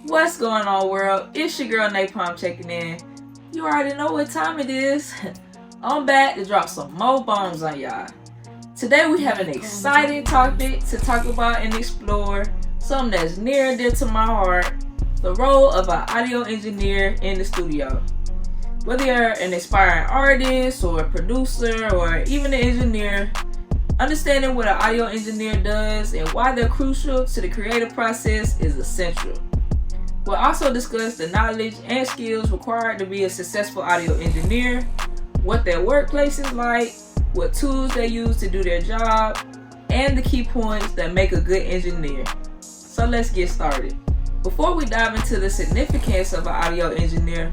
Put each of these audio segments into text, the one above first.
What's going on, world? It's your girl Napalm checking in. You already know what time it is. I'm back to drop some more bombs on y'all. Today we have an exciting topic to talk about and explore, something that's near and dear to my heart, the role of an audio engineer in the studio. Whether you're an aspiring artist or a producer or even an engineer, understanding what an audio engineer does and why they're crucial to the creative process is essential. We'll also discuss the knowledge and skills required to be a successful audio engineer, what their workplace is like, what tools they use to do their job, and the key points that make a good engineer. So let's get started. Before we dive into the significance of an audio engineer,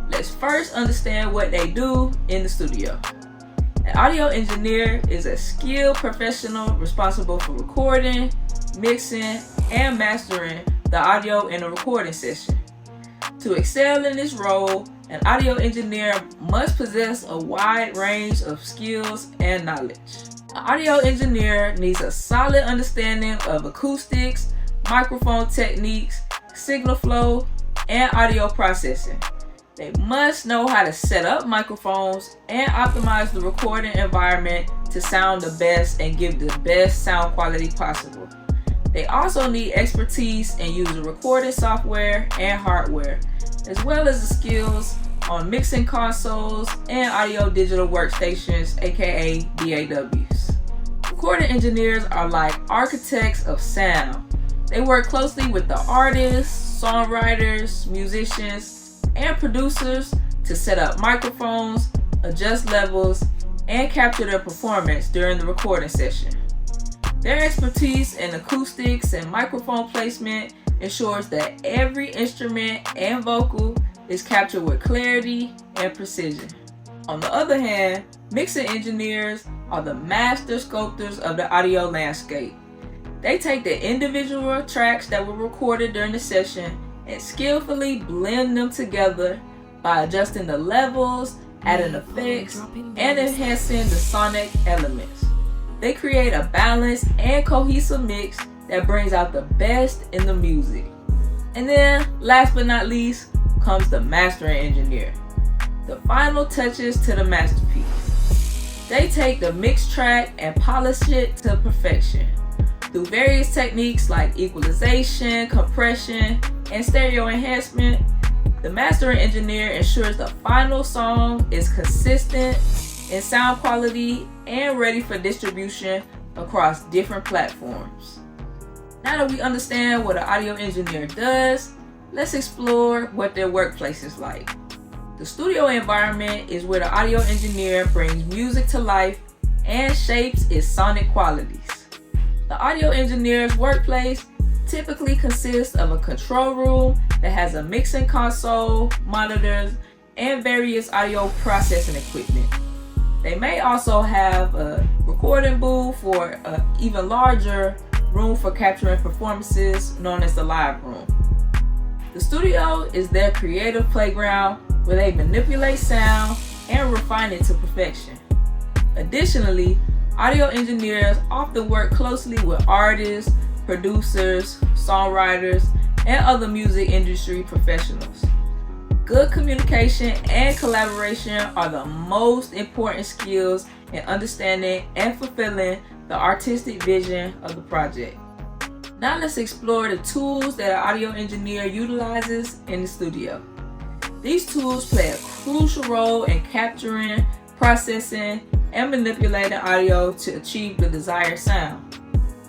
let's first understand what they do in the studio. An audio engineer is a skilled professional responsible for recording, mixing, and mastering the audio in a recording session. To excel in this role, an audio engineer must possess a wide range of skills and knowledge. An audio engineer needs a solid understanding of acoustics, microphone techniques, signal flow, and audio processing. They must know how to set up microphones and optimize the recording environment to sound the best and give the best sound quality possible. They also need expertise in using recording software and hardware, as well as the skills on mixing consoles and audio digital workstations, aka DAWs. Recording engineers are like architects of sound. They work closely with the artists, songwriters, musicians, and producers to set up microphones, adjust levels, and capture their performance during the recording session. Their expertise in acoustics and microphone placement ensures that every instrument and vocal is captured with clarity and precision. On the other hand, mixing engineers are the master sculptors of the audio landscape. They take the individual tracks that were recorded during the session and skillfully blend them together by adjusting the levels, adding effects, and enhancing the sonic elements. They create a balanced and cohesive mix that brings out the best in the music. And then, last but not least, comes the mastering engineer. The final touches to the masterpiece. They take the mixed track and polish it to perfection. Through various techniques like equalization, compression, and stereo enhancement, the mastering engineer ensures the final song is consistent in sound quality and ready for distribution across different platforms. Now that we understand what an audio engineer does, let's explore what their workplace is like. The studio environment is where the audio engineer brings music to life and shapes its sonic qualities. The audio engineer's workplace typically consists of a control room that has a mixing console, monitors, and various audio processing equipment. They may also have a recording booth or an even larger room for capturing performances known as the live room. The studio is their creative playground where they manipulate sound and refine it to perfection. Additionally, audio engineers often work closely with artists, producers, songwriters, and other music industry professionals. Good communication and collaboration are the most important skills in understanding and fulfilling the artistic vision of the project. Now let's explore the tools that an audio engineer utilizes in the studio. These tools play a crucial role in capturing, processing, and manipulating audio to achieve the desired sound.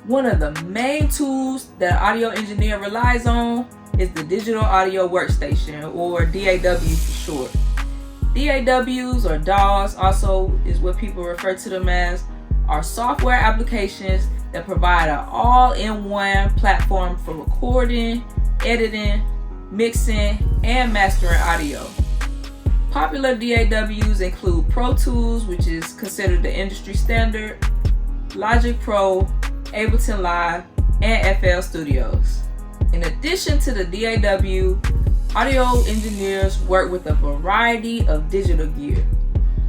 One of the main tools that an audio engineer relies on is the Digital Audio Workstation, or DAW for short. DAWs, or DAWs, also is what people refer to them as, are software applications that provide an all-in-one platform for recording, editing, mixing, and mastering audio. Popular DAWs include Pro Tools, which is considered the industry standard, Logic Pro, Ableton Live, and FL Studios. In addition to the DAW, audio engineers work with a variety of digital gear.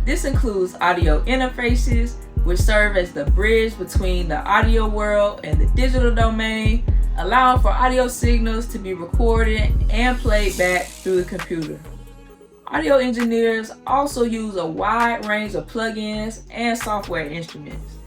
This includes audio interfaces, which serve as the bridge between the audio world and the digital domain, allowing for audio signals to be recorded and played back through the computer. Audio engineers also use a wide range of plugins and software instruments.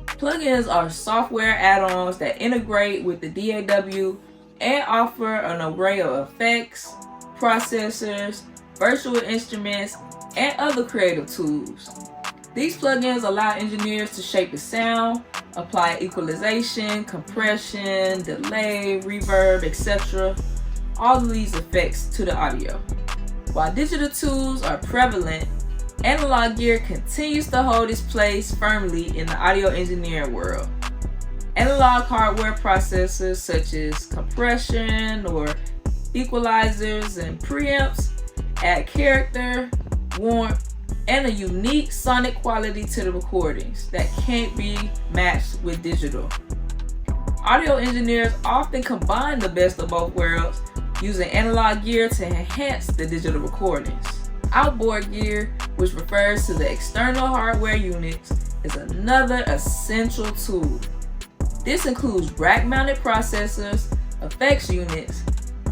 Plugins are software add-ons that integrate with the DAW and offer an array of effects, processors, virtual instruments, and other creative tools. These plugins allow engineers to shape the sound, apply equalization, compression, delay, reverb, etc. All of these effects to the audio. While digital tools are prevalent, analog gear continues to hold its place firmly in the audio engineering world. Analog hardware processors such as compression or equalizers and preamps add character, warmth, and a unique sonic quality to the recordings that can't be matched with digital. Audio engineers often combine the best of both worlds, using analog gear to enhance the digital recordings. Outboard gear, which refers to the external hardware units, is another essential tool. This includes rack-mounted processors, effects units,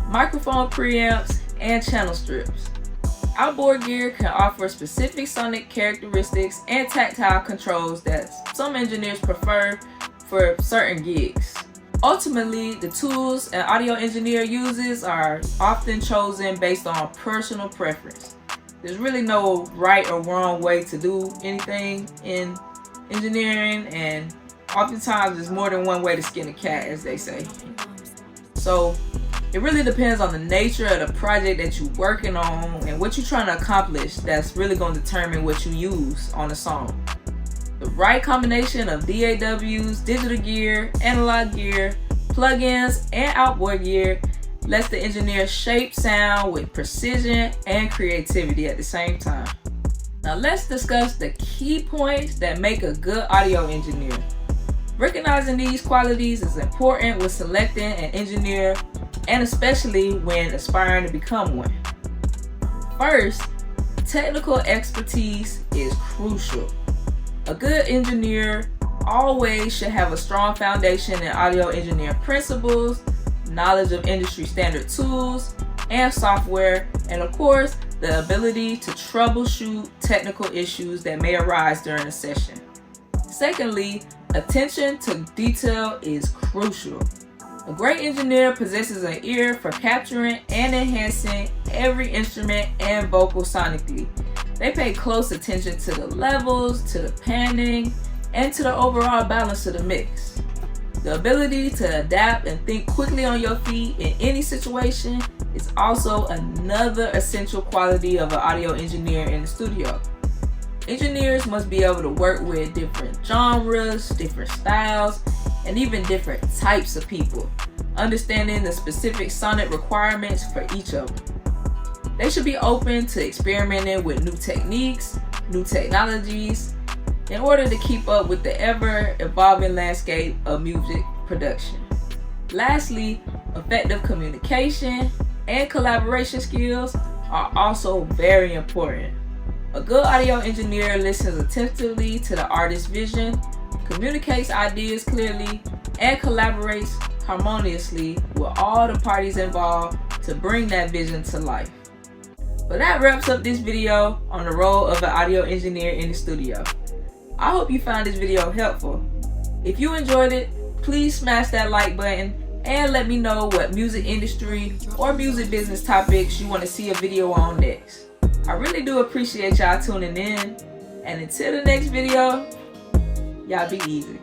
microphone preamps, and channel strips. Outboard gear can offer specific sonic characteristics and tactile controls that some engineers prefer for certain gigs. Ultimately, the tools an audio engineer uses are often chosen based on personal preference. There's really no right or wrong way to do anything in engineering, and oftentimes there's more than one way to skin a cat, as they say. So it really depends on the nature of the project that you're working on and what you're trying to accomplish. That's really going to determine what you use on a song. The right combination of DAWs, digital gear, analog gear, plugins, and outboard gear lets the engineer shape sound with precision and creativity at the same time. Now let's discuss the key points that make a good audio engineer. Recognizing these qualities is important when selecting an engineer, and especially when aspiring to become one. First, technical expertise is crucial. A good engineer always should have a strong foundation in audio engineering principles, knowledge of industry standard tools and software, and of course, the ability to troubleshoot technical issues that may arise during a session. Secondly, attention to detail is crucial. A great engineer possesses an ear for capturing and enhancing every instrument and vocal sonically. They pay close attention to the levels, to the panning, and to the overall balance of the mix. The ability to adapt and think quickly on your feet in any situation is also another essential quality of an audio engineer in the studio. Engineers must be able to work with different genres, different styles, and even different types of people, understanding the specific sonic requirements for each of them. They should be open to experimenting with new techniques, new technologies, in order to keep up with the ever-evolving landscape of music production. Lastly, effective communication and collaboration skills are also very important. A good audio engineer listens attentively to the artist's vision, communicates ideas clearly, and collaborates harmoniously with all the parties involved to bring that vision to life. But that wraps up this video on the role of an audio engineer in the studio. I hope you found this video helpful. If you enjoyed it, please smash that like button and let me know what music industry or music business topics you want to see a video on next. I really do appreciate y'all tuning in, and until the next video, y'all be easy.